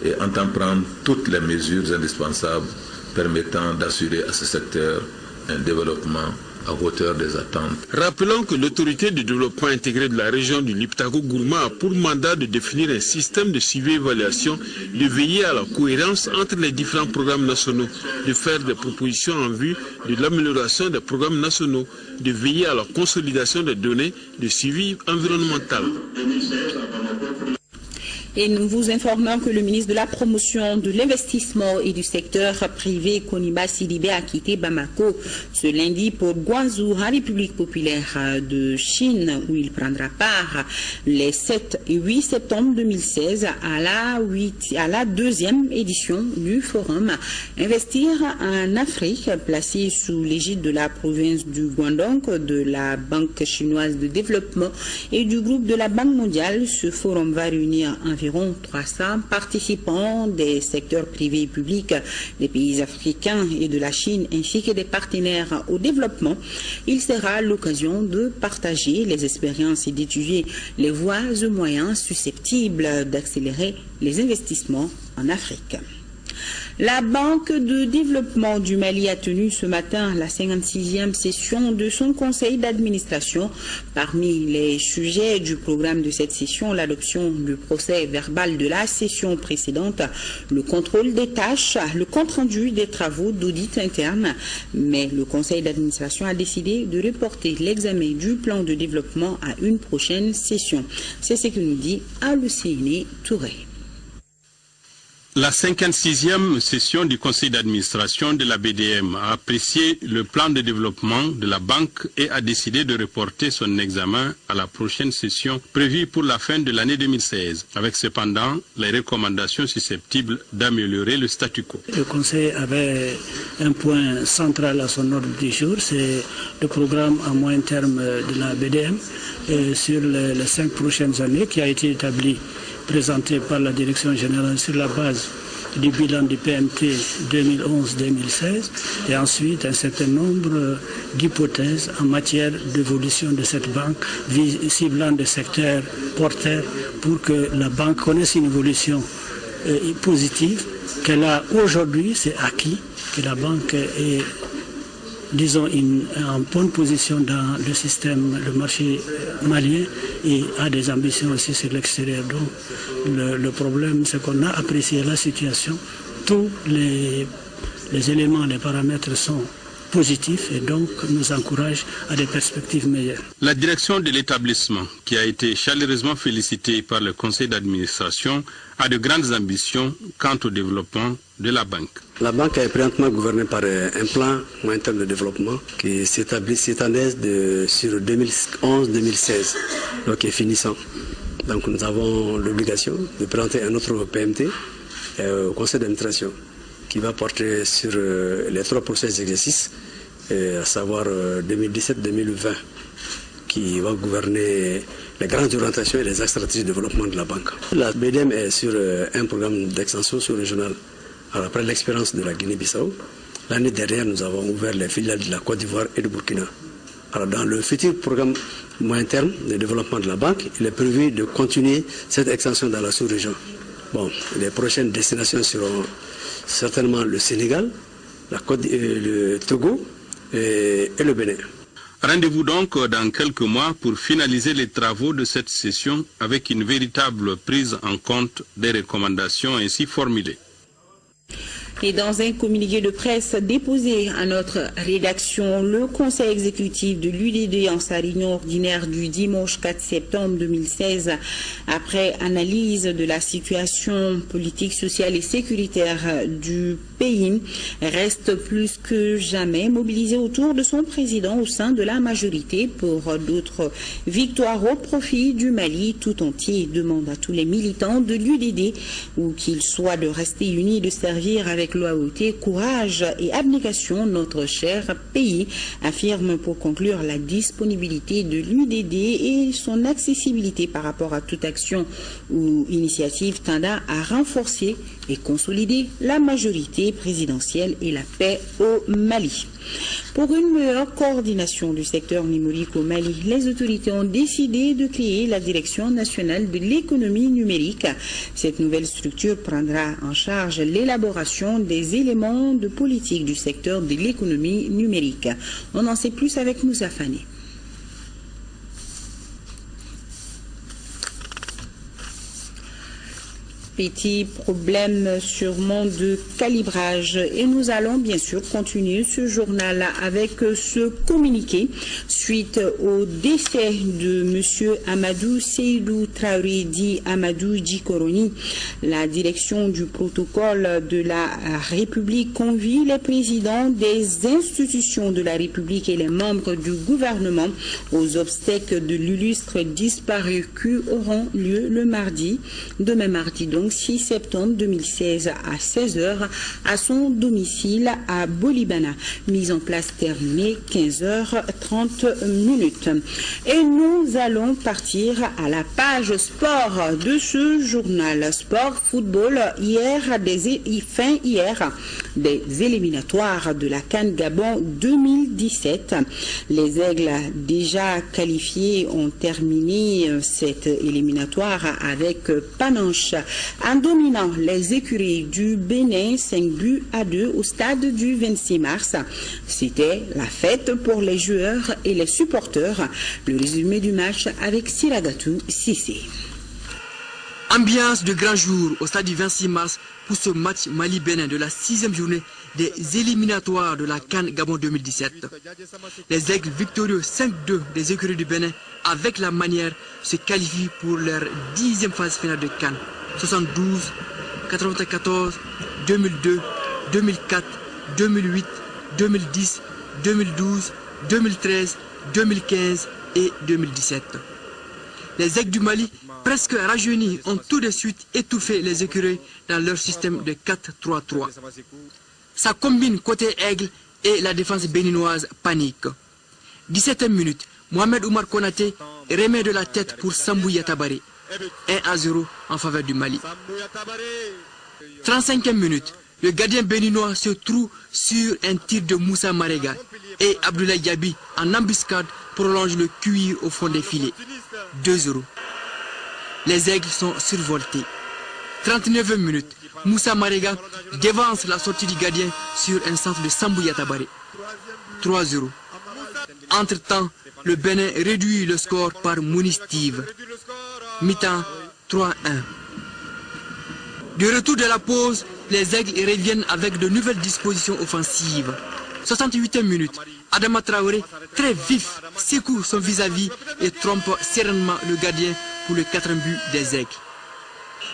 et entend prendre toutes les mesures indispensables permettant d'assurer à ce secteur un développement à hauteur des attentes. Rappelons que l'autorité de développement intégré de la région du Liptako-Gourma a pour mandat de définir un système de suivi et évaluation, de veiller à la cohérence entre les différents programmes nationaux, de faire des propositions en vue de l'amélioration des programmes nationaux, de veiller à la consolidation des données de suivi environnemental. Et nous vous informons que le ministre de la Promotion de l'Investissement et du secteur privé, Koniba Sidibé, a quitté Bamako ce lundi pour Guangzhou, en République populaire de Chine, où il prendra part les 7 et 8 septembre 2016 à la deuxième édition du forum Investir en Afrique, placé sous l'égide de la province du Guangdong, de la Banque chinoise de développement et du groupe de la Banque mondiale. Ce forum va réunir environ 300 participants des secteurs privés et publics des pays africains et de la Chine, ainsi que des partenaires au développement. Il sera l'occasion de partager les expériences et d'étudier les voies et moyens susceptibles d'accélérer les investissements en Afrique. La Banque de développement du Mali a tenu ce matin la 56e session de son conseil d'administration. Parmi les sujets du programme de cette session, l'adoption du procès verbal de la session précédente, le contrôle des tâches, le compte-rendu des travaux d'audit interne. Mais le conseil d'administration a décidé de reporter l'examen du plan de développement à une prochaine session. C'est ce que nous dit Alucine Touré. La 56e session du conseil d'administration de la BDM a apprécié le plan de développement de la banque et a décidé de reporter son examen à la prochaine session prévue pour la fin de l'année 2016, avec cependant les recommandations susceptibles d'améliorer le statu quo. Le conseil avait un point central à son ordre du jour, c'est le programme à moyen terme de la BDM sur les 5 prochaines années qui a été établi, présenté par la Direction générale sur la base du bilan du PMT 2011-2016 et ensuite un certain nombre d'hypothèses en matière d'évolution de cette banque, ciblant des secteurs porteurs pour que la banque connaisse une évolution positive, qu'elle a aujourd'hui, c'est acquis, que la banque est, disons, en bonne position dans le système, le marché malien, et a des ambitions aussi sur l'extérieur. Donc le problème, c'est qu'on a apprécié la situation, tous les éléments, les paramètres sont positifs et donc nous encouragent à des perspectives meilleures. La direction de l'établissement, qui a été chaleureusement félicitée par le conseil d'administration, a de grandes ambitions quant au développement de la banque. La banque est présentement gouvernée par un plan moyen terme de développement qui s'établit cette année sur 2011-2016, donc qui est finissant. Donc nous avons l'obligation de présenter un autre PMT au conseil d'administration qui va porter sur les 3 procès d'exercice, à savoir 2017-2020, qui va gouverner les grandes orientations et les axes stratégiques de développement de la banque. La BDM est sur un programme d'extension sous-régionale. Alors, après l'expérience de la Guinée-Bissau, l'année dernière, nous avons ouvert les filiales de la Côte d'Ivoire et du Burkina. Alors, dans le futur programme moyen terme de développement de la banque, il est prévu de continuer cette extension dans la sous-région. Bon, les prochaines destinations seront certainement le Sénégal, le Togo et le Bénin. Rendez-vous donc dans quelques mois pour finaliser les travaux de cette session avec une véritable prise en compte des recommandations ainsi formulées. Et dans un communiqué de presse déposé à notre rédaction, le conseil exécutif de l'UDD en sa réunion ordinaire du dimanche 4 septembre 2016, après analyse de la situation politique, sociale et sécuritaire du pays, reste plus que jamais mobilisé autour de son président au sein de la majorité pour d'autres victoires au profit du Mali tout entier. Demande à tous les militants de l'UDD, où qu'ils soient, de rester unis, de servir avec loyauté, courage et abnégation notre cher pays, affirme pour conclure la disponibilité de l'UDD et son accessibilité par rapport à toute action ou initiative tendant à renforcer et consolider la majorité présidentielle et la paix au Mali. Pour une meilleure coordination du secteur numérique au Mali, les autorités ont décidé de créer la Direction nationale de l'économie numérique. Cette nouvelle structure prendra en charge l'élaboration des éléments de politique du secteur de l'économie numérique. On en sait plus avec Moussa Fane. Petit problème sûrement de calibrage et nous allons bien sûr continuer ce journal avec ce communiqué suite au décès de M. Amadou Seydou Traoré dit Amadou Djikoroni. La direction du protocole de la République convie les présidents des institutions de la République et les membres du gouvernement aux obsèques de l'illustre disparu qui auront lieu le mardi, demain mardi donc 6 septembre 2016 à 16h à son domicile à Bolibana. Mise en place terminée 15h30. Et nous allons partir à la page sport de ce journal. Sport, football, fin hier des éliminatoires de la CAN Gabon 2017. Les Aigles déjà qualifiés ont terminé cette éliminatoire avec panache en dominant les écuries du Bénin 5-2 au stade du 26 mars. C'était la fête pour les joueurs et les supporters. Le résumé du match avec Siragatou Sissé. Ambiance de grand jour au stade du 26 mars pour ce match Mali-Bénin de la 6e journée des éliminatoires de la CAN Gabon 2017. Les Aigles victorieux 5-2 des écuries du Bénin avec la manière se qualifient pour leur 10e phase finale de CAN. 72, 94, 2002, 2004, 2008, 2010, 2012, 2013, 2015 et 2017. Les Aigles du Mali, presque rajeunis, ont tout de suite étouffé les écureuils dans leur système de 4-3-3. Ça combine côté Aigle et la défense béninoise panique. 17e minute, Mohamed Oumar Konaté remet de la tête pour Sambou Yatabare. 1-0 en faveur du Mali. 35e minute, le gardien béninois se trouve sur un tir de Moussa Marega et Abdoulaye Diaby en embuscade prolonge le cuir au fond des filets. 2-0. Les aigles sont survoltés. 39e minute, Moussa Marega dévance la sortie du gardien sur un centre de Sambou Yatabare. 3-0. Entre-temps, le Bénin réduit le score par Mouni Steve. Mi-temps 3-1. De retour de la pause, les aigles reviennent avec de nouvelles dispositions offensives. 68e minute, Adama Traoré, très vif, secoue son vis-à-vis et trompe sereinement le gardien pour le 4e but des aigles.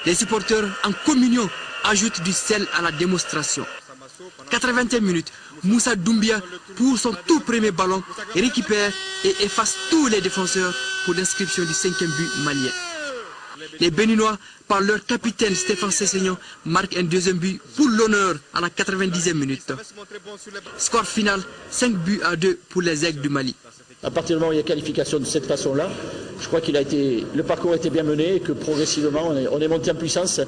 Les supporters en communion ajoutent du sel à la démonstration. 80e minute, Moussa Doumbia, pour son tout premier ballon, récupère et efface tous les défenseurs pour l'inscription du 5e but malien. Les Béninois, par leur capitaine Stéphane Sessegnon, marquent un 2e but pour l'honneur à la 90e minute. Score final, 5-2 pour les aigles du Mali. À partir du moment où il y a qualification de cette façon-là, je crois que le parcours a été bien mené et que progressivement on est monté en puissance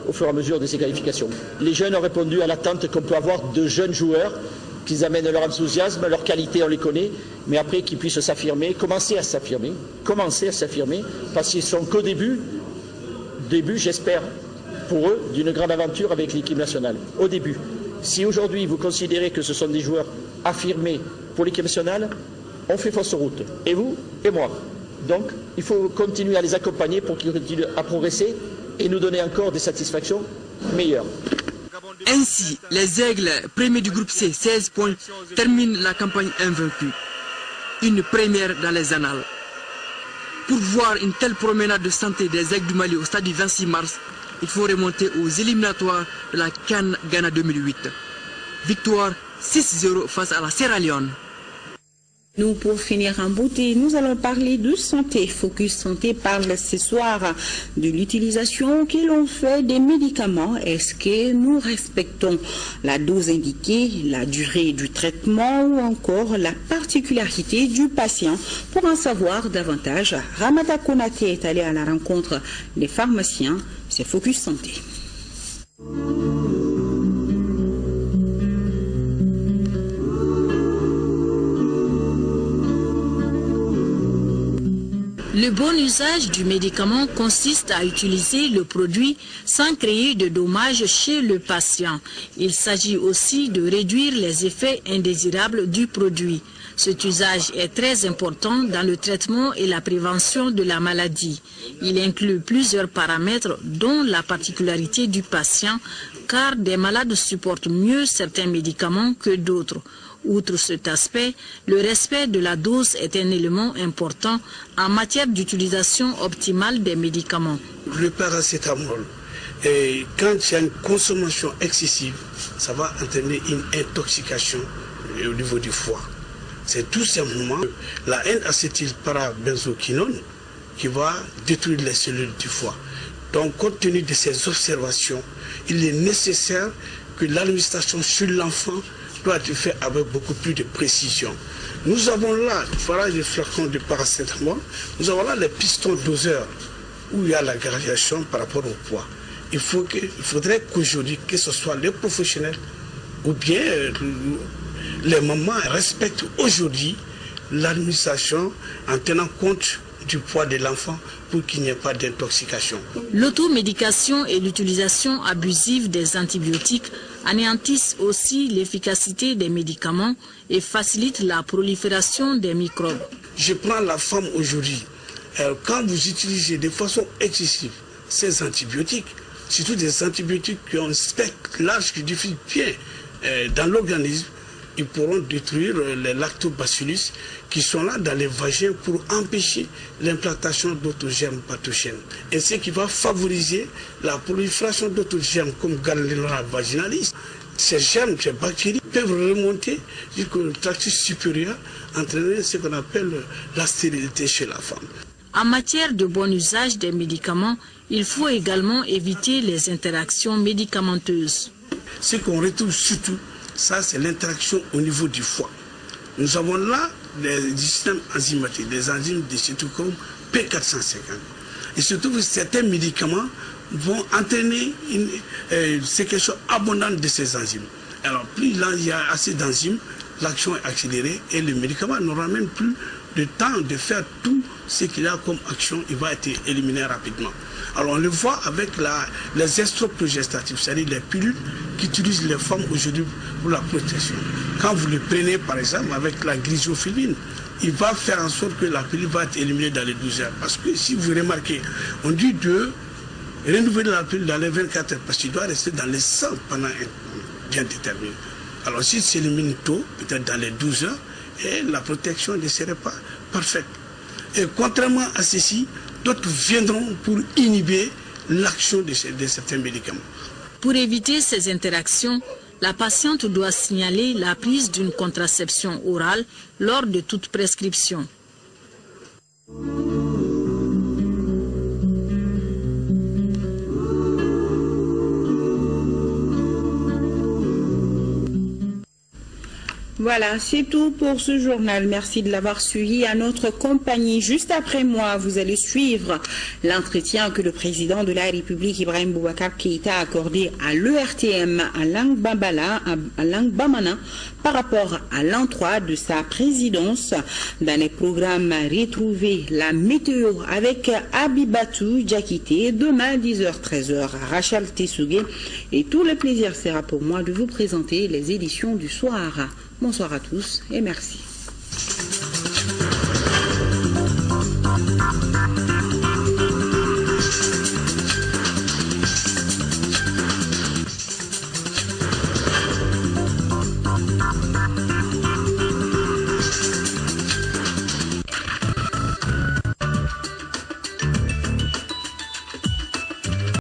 au fur et à mesure de ces qualifications. Les jeunes ont répondu à l'attente qu'on peut avoir de jeunes joueurs, qu'ils amènent leur enthousiasme, leur qualité, on les connaît, mais après qu'ils puissent s'affirmer, commencer à s'affirmer, parce qu'ils sont qu'au début, j'espère, pour eux, d'une grande aventure avec l'équipe nationale. Au début. Si aujourd'hui vous considérez que ce sont des joueurs affirmés pour l'équipe nationale, on fait fausse route. Et vous, et moi. Donc, il faut continuer à les accompagner pour qu'ils continuent à progresser et nous donner encore des satisfactions meilleures. Ainsi, les aigles, premiers du groupe C, 16 points, terminent la campagne invaincue. Une première dans les annales. Pour voir une telle promenade de santé des aigles du Mali au stade du 26 mars, il faut remonter aux éliminatoires de la CAN Ghana 2008. Victoire 6-0 face à la Sierra Leone. Nous, pour finir en beauté, nous allons parler de santé. Focus Santé parle ce soir de l'utilisation que l'on fait des médicaments. Est-ce que nous respectons la dose indiquée, la durée du traitement ou encore la particularité du patient? Pour en savoir davantage, Ramata Konaté est allé à la rencontre des pharmaciens. C'est Focus Santé. Le bon usage du médicament consiste à utiliser le produit sans créer de dommages chez le patient. Il s'agit aussi de réduire les effets indésirables du produit. Cet usage est très important dans le traitement et la prévention de la maladie. Il inclut plusieurs paramètres dont la particularité du patient, car des malades supportent mieux certains médicaments que d'autres. Outre cet aspect, le respect de la dose est un élément important en matière d'utilisation optimale des médicaments. Le paracétamol, quand il y a une consommation excessive, ça va entraîner une intoxication au niveau du foie. C'est tout simplement la N-acétylparabenzoquinone qui va détruire les cellules du foie. Donc, compte tenu de ces observations, il est nécessaire que l'administration sur l'enfant doit être fait avec beaucoup plus de précision. Nous avons là, voilà les flacons de paracétamol, nous avons là les pistons doseurs où il y a la gradation par rapport au poids. Il faudrait qu'aujourd'hui, que ce soit les professionnels ou bien les mamans respectent aujourd'hui l'administration en tenant compte du poids de l'enfant pour qu'il n'y ait pas d'intoxication. L'automédication et l'utilisation abusive des antibiotiques anéantissent aussi l'efficacité des médicaments et facilitent la prolifération des microbes. Je prends la femme aujourd'hui. Quand vous utilisez de façon excessive ces antibiotiques, surtout des antibiotiques qui ont un spectre large, qui diffusent bien dans l'organisme, ils pourront détruire les lactobacillus qui sont là dans les vagins pour empêcher l'implantation d'autres germes pathogènes. Et ce qui va favoriser la prolifération d'autres germes comme Gardnerella vaginalis. Ces germes, ces bactéries peuvent remonter jusqu'au tractus supérieur, entraîner ce qu'on appelle la stérilité chez la femme. En matière de bon usage des médicaments, il faut également éviter les interactions médicamenteuses. Ce qu'on retrouve surtout, ça c'est l'interaction au niveau du foie. Nous avons là des systèmes enzymatiques, des enzymes de cytochrome P450. Et surtout certains médicaments vont entraîner une sécrétion abondante de ces enzymes. Alors, plus il y a assez d'enzymes, l'action est accélérée et le médicament n'aura même plus de temps de faire tout ce qu'il a comme action, il va être éliminé rapidement. Alors on le voit avec les estroprogestatifs, c'est-à-dire les pilules qu'utilisent les femmes aujourd'hui pour la protection. Quand vous le prenez par exemple avec la griseofilline, il va faire en sorte que la pilule va être éliminée dans les 12 heures. Parce que si vous remarquez, on dit de renouveler la pilule dans les 24 heures, parce qu'il doit rester dans le sang pendant un temps bien déterminé. Alors s'il s'élimine tôt, peut-être dans les 12 heures, et la protection ne serait pas parfaite. Et contrairement à ceci, d'autres viendront pour inhiber l'action de certains médicaments. Pour éviter ces interactions, la patiente doit signaler la prise d'une contraception orale lors de toute prescription. Voilà, c'est tout pour ce journal. Merci de l'avoir suivi à notre compagnie. Juste après moi, vous allez suivre l'entretien que le président de la République, Ibrahim Boubacar Keïta, a accordé à l'ERTM à Langbamana par rapport à l'an 3 de sa présidence. Dans les programmes, retrouvez la météo avec Abibatou Diakité, demain 10h-13h, Rachel Tessougué. Et tout le plaisir sera pour moi de vous présenter les éditions du soir. Bonsoir à tous et merci.